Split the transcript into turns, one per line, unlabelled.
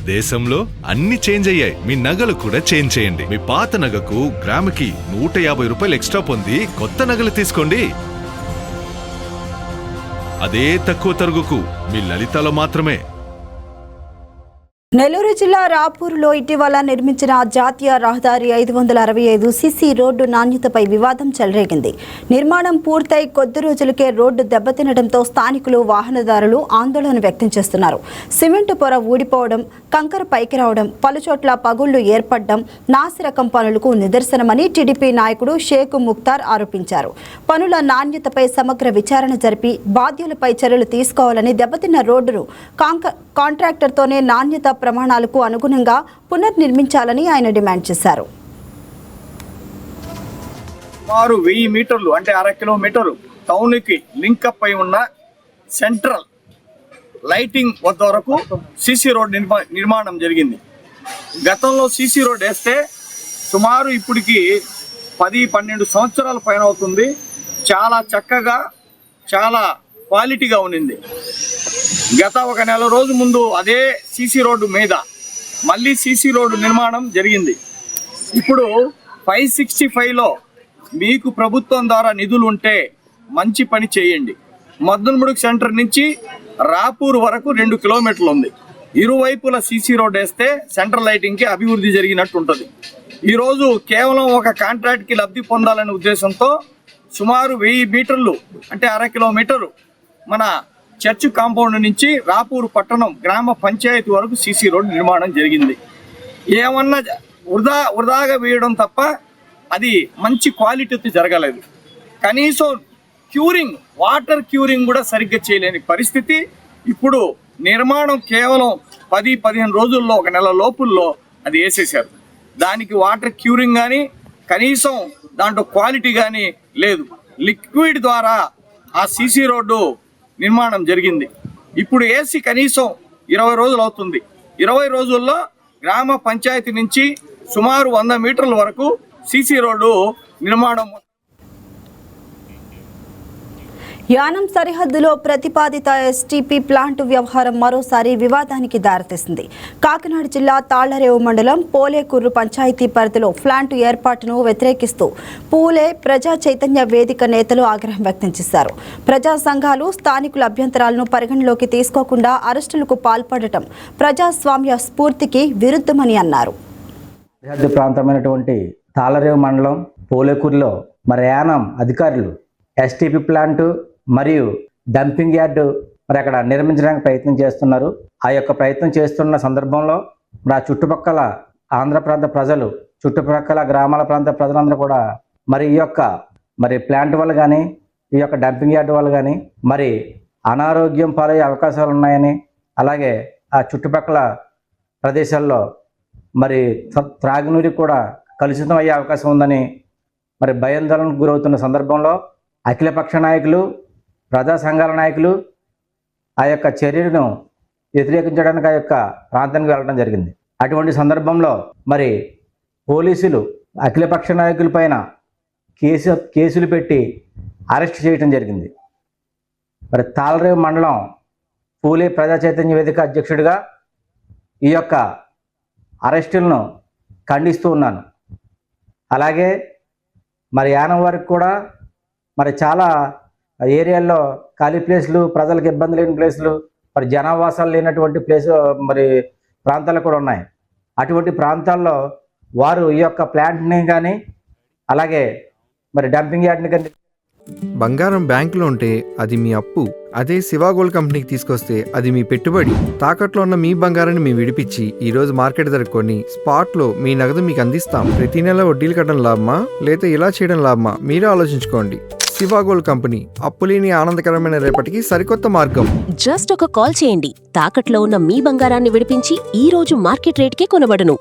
దేశంలో అన్ని చేంజ్ అయ్యాయి, మీ నగలు కూడా చేంజ్ చేయండి. మీ పాత నగకు గ్రాముకి 150 రూపాయలు ఎక్స్ట్రా పొంది కొత్త నగలు తీసుకోండి. అదే తక్కువ తరుగుకు మీ లలితలో మాత్రమే.
నెల్లూరు జిల్లా రాపూర్లో ఇటీవల నిర్మించిన జాతీయ రహదారి 565 సిసి రోడ్డు నాణ్యతపై వివాదం చెలరేగింది. నిర్మాణం పూర్తయి కొద్ది రోజులకే రోడ్డు దెబ్బతినడంతో స్థానికులు, వాహనదారులు ఆందోళన వ్యక్తం చేస్తున్నారు. సిమెంటు పొర ఊడిపోవడం, కంకర పైకి రావడం, పలుచోట్ల పగుళ్లు ఏర్పడడం నాసిరకం పనులకు నిదర్శనమని టీడీపీ నాయకుడు షేక్ ముక్తార్ ఆరోపించారు. పనుల నాణ్యతపై సమగ్ర విచారణ జరిపి బాధ్యులపై చర్యలు తీసుకోవాలని, దెబ్బతిన్న రోడ్డును కాంట్రాక్టర్తోనే నాణ్యత ప్రమాణాలకు అనుగుణంగా పునర్నిర్మించాలని ఆయన డిమాండ్ చేశారు.
సుమారు 1000 మీటర్లు అంటే 1/2 కిలోమీటరు టౌన్కి లింకప్ అయి ఉన్న సెంట్రల్ లైటింగ్ వద్ద వరకు సీసీ రోడ్ నిర్మాణం జరిగింది. గతంలో సీసీ రోడ్ వేస్తే సుమారు ఇప్పటికి 10-12 సంవత్సరాల పైన అవుతుంది. చాలా చక్కగా, చాలా క్వాలిటీగా ఉన్నింది. గత 1 నెల రోజు ముందు అదే సీసీ రోడ్డు మీద మళ్ళీ సీసీ రోడ్డు నిర్మాణం జరిగింది. ఇప్పుడు 565లో మీకు ప్రభుత్వం ద్వారా నిధులు ఉంటే మంచి పని చేయండి. మద్దన్ముడుగు సెంటర్ నుంచి రాపూర్ వరకు 2 కిలోమీటర్లు ఉంది. ఇరువైపుల సీసీ రోడ్ వేస్తే సెంట్రల్ లైటింగ్కి అభివృద్ధి జరిగినట్టు ఉంటుంది. ఈరోజు కేవలం ఒక కాంట్రాక్ట్కి లబ్ధి పొందాలనే ఉద్దేశంతో సుమారు 1000 మీటర్లు అంటే 1/2 కిలోమీటరు మన చర్చ్ కాంపౌండ్ నుంచి రాపూర్ పట్టణం గ్రామ పంచాయతీ వరకు సీసీ రోడ్ నిర్మాణం జరిగింది. ఏమన్నా వృధాగా వేయడం తప్ప అది మంచి క్వాలిటీతో జరగలేదు. కనీసం క్యూరింగ్, వాటర్ క్యూరింగ్ కూడా సరిగ్గా చేయలేని పరిస్థితి. ఇప్పుడు నిర్మాణం కేవలం 10-15 రోజుల్లో, 1 నెల లోపుల్లో అది వేసేసారు. దానికి వాటర్ క్యూరింగ్ కానీ, కనీసం దాంట్లో క్వాలిటీ కానీ లేదు. లిక్విడ్ ద్వారా ఆ సీసీ రోడ్డు నిర్మాణం జరిగింది. ఇప్పుడు ఏసీ కనీసం 20 రోజులు అవుతుంది. 20 రోజుల్లో గ్రామ పంచాయతీ నుంచి సుమారు 100 మీటర్ల వరకు సీసీ రోడ్డు నిర్మాణం.
యానం సరిహద్దులో ప్రతిపాదిత ఎస్టీపీ ప్లాంటు వ్యవహారం మరోసారి వివాదానికి దారితీసింది. కాకినాడ జిల్లా తాళ్లరేవు మండలం పోలేకూరు పంచాయతీ పరిధిలో ప్లాంటు ఏర్పాటును వ్యతిరేకిస్తూ పూలే ప్రజా చైతన్య వేదిక నేతలు ఆగ్రహం వ్యక్తం చేశారు. ప్రజా సంఘాలు స్థానికుల అభ్యంతరాలను పరిగణలోకి తీసుకోకుండా అరెస్టులకు పాల్పడటం ప్రజాస్వామ్య స్ఫూర్తికి విరుద్ధమని అన్నారు.
సరిహద్దు ప్రాంతమైనటువంటి తాళ్లరేవు మండలం పోలేకూరులో మరి యానం అధికారులు ఎస్టీపీ ప్లాంటు మరియు డంపింగ్ యార్డు మరి అక్కడ నిర్మించడానికి ప్రయత్నం చేస్తున్నారు. ఆ యొక్క ప్రయత్నం చేస్తున్న సందర్భంలో మరి ఆ చుట్టుపక్కల ఆంధ్ర ప్రాంత ప్రజలు, చుట్టుపక్కల గ్రామాల ప్రాంత ప్రజలందరూ కూడా మరి ఈ యొక్క మరి ప్లాంట్ వల్ల కానీ, ఈ యొక్క డంపింగ్ యార్డు వల్ల కానీ మరి అనారోగ్యం పాలయ్యే అవకాశాలు ఉన్నాయని, అలాగే ఆ చుట్టుపక్కల ప్రదేశాల్లో మరి త్రాగునీరు కూడా కలుషితం అయ్యే అవకాశం ఉందని మరి భయాందోళనకు గురవుతున్న సందర్భంలో అఖిలపక్ష నాయకులు, ప్రజా సంఘాల నాయకులు ఆ యొక్క చర్యలను వ్యతిరేకించడానికి ఆ యొక్క ప్రాంతానికి వెళ్ళడం జరిగింది. అటువంటి సందర్భంలో మరి పోలీసులు అఖిలపక్ష నాయకుల పైన కేసులు పెట్టి అరెస్ట్ చేయడం జరిగింది. మరి తాళ్లరేవు మండలం పూలే ప్రజా చైతన్య వేదిక అధ్యక్షుడిగా ఈ యొక్క అరెస్టులను ఖండిస్తూ ఉన్నాను. అలాగే మరి యానం వరకు కూడా మరి చాలా ఏరియాల్లో ఖాళీ ప్లేస్లు, ప్రజలకు ఇబ్బంది లేని ప్లేసులు, మరి జనావాసాలు లేనటువంటి మరి ప్రాంతాలు కూడా ఉన్నాయి. అటువంటి ప్రాంతాల్లో వారు ఈ యొక్క ప్లాంట్ని కానీ, అలాగే మరి డంపింగ్ యార్డ్ని కానీ.
బంగారం బ్యాంకులో ఉంటే అది మీ అప్పు, అదే శివ గోల్డ్ కంపెనీకి తీసుకొస్తే అది మీ పెట్టుబడి. తాకట్లో ఉన్న మీ బంగారాన్ని మేము విడిపించి ఈ రోజు మార్కెట్ ధర కొని స్పాట్లో మీ నగదు మీకు అందిస్తాం. ప్రతి నెల వడ్డీలు కట్టడం లాభమా లేదా ఇలా చేయడం లాభమా మీరే ఆలోచించుకోండి. శివ గోల్డ్ కంపెనీ, అప్పులేని ఆనందకరమైన రేపటికి సరికొత్త మార్గం.
జస్ట్ ఒక కాల్ చేయండి. తాకట్లో ఉన్న మీ బంగారాన్ని విడిపించి ఈ రోజు మార్కెట్ రేట్కే కొనబడును.